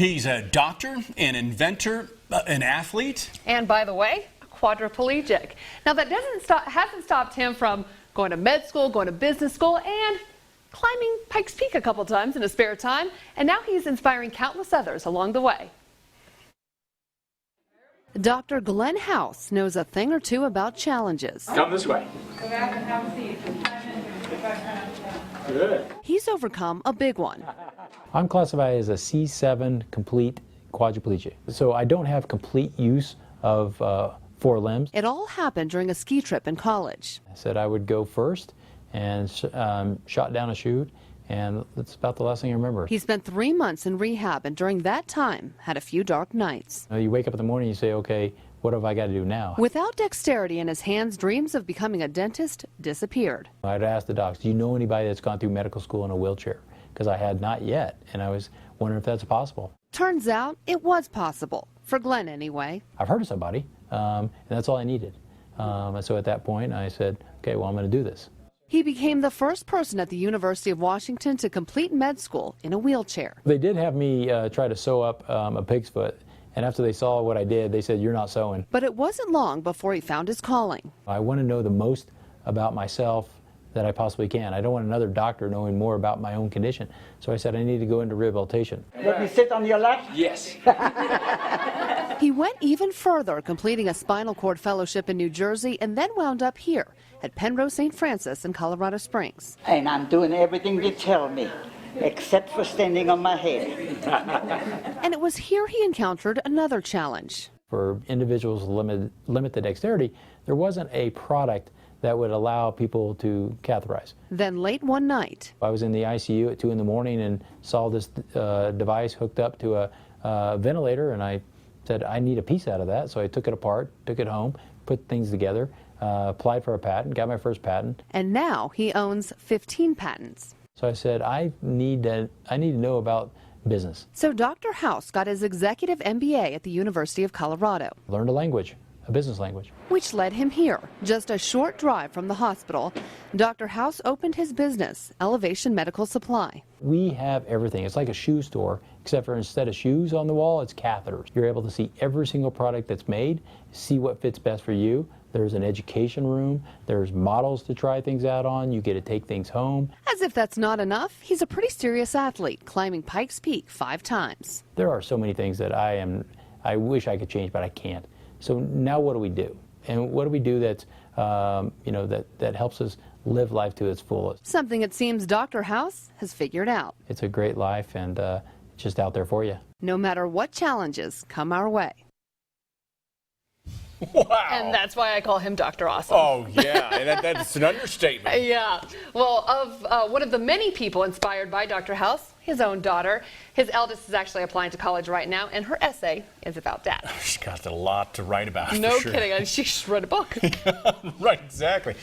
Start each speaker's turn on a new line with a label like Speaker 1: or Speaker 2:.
Speaker 1: He's a doctor, an inventor, an athlete.
Speaker 2: And by the way, a quadriplegic. Now that hasn't stopped him from going to med school, going to business school, and climbing Pikes Peak a couple times in his spare time. And now he's inspiring countless others along the way. Dr. Glenn House knows a thing or two about challenges.
Speaker 3: Come this way.
Speaker 4: Go back and have a seat.
Speaker 3: Good.
Speaker 2: He's overcome a big one.
Speaker 5: I'm classified as a C7 complete quadriplegic. So I don't have complete use of 4 limbs.
Speaker 2: It all happened during a ski trip in college.
Speaker 5: I said I would go first and shot down a chute, and that's about the last thing I remember.
Speaker 2: He spent 3 months in rehab and during that time had a few dark nights.
Speaker 5: You wake up in the morning and you say, okay, what have I got to do now?
Speaker 2: Without dexterity in his hands, dreams of becoming a dentist disappeared.
Speaker 5: I'd ask the docs, do you know anybody that's gone through medical school in a wheelchair? Because I had not yet, and I was wondering if that's possible.
Speaker 2: Turns out it was possible, for Glenn anyway.
Speaker 5: I've heard of somebody, and that's all I needed. And so at that point I said, okay, well, I'm going to do this.
Speaker 2: He became the first person at the University of Washington to complete med school in a wheelchair.
Speaker 5: They did have me try to sew up a pig's foot, and after they saw what I did, they said, you're not sewing.
Speaker 2: But it wasn't long before he found his calling.
Speaker 5: I want to know the most about myself that I possibly can. I don't want another doctor knowing more about my own condition. So I said I need to go into rehabilitation.
Speaker 6: Let me sit on your lap?
Speaker 3: Yes.
Speaker 2: He went even further, completing a spinal cord fellowship in New Jersey and then wound up here at Penrose St. Francis in Colorado Springs.
Speaker 6: And I'm doing everything they tell me, except for standing on my head.
Speaker 2: And it was here he encountered another challenge.
Speaker 5: For individuals with limited dexterity, there wasn't a product that would allow people to catheterize.
Speaker 2: Then late one night,
Speaker 5: I was in the ICU at 2 in the morning and saw this device hooked up to a ventilator, and I said, I need a piece out of that. So I took it apart, took it home, put things together, applied for a patent, got my first patent.
Speaker 2: and now he owns 15 patents.
Speaker 5: So I said, I need to know about business.
Speaker 2: So Dr. House got his executive MBA at the University of Colorado,
Speaker 5: Learned a language, a business language.
Speaker 2: which led him here, just a short drive from the hospital. Dr. House opened his business, Elevation Medical Supply.
Speaker 5: We have everything. It's like a shoe store, except for instead of shoes on the wall, it's catheters. You're able to see every single product that's made, see what fits best for you. There's an education room. There's models to try things out on. You get to take things home.
Speaker 2: As if that's not enough, he's a pretty serious athlete, climbing Pikes Peak 5 times.
Speaker 5: There are so many things that I wish I could change, but I can't. So now what do we do? And what do we do that's, that helps us live life to its fullest?
Speaker 2: Something it seems Dr. House has figured out.
Speaker 5: It's a great life, and it's just out there for you.
Speaker 2: No matter what challenges come our way.
Speaker 1: Wow.
Speaker 2: And that's why I call him Dr. Awesome.
Speaker 1: Oh, yeah. And that's an understatement.
Speaker 2: Yeah. Well, one of the many people inspired by Dr. House, his own daughter. His eldest is actually applying to college right now, and her essay is about Dad.
Speaker 1: She's got a lot to write about.
Speaker 2: No
Speaker 1: for sure.
Speaker 2: kidding. She should write a book.
Speaker 1: Right, exactly.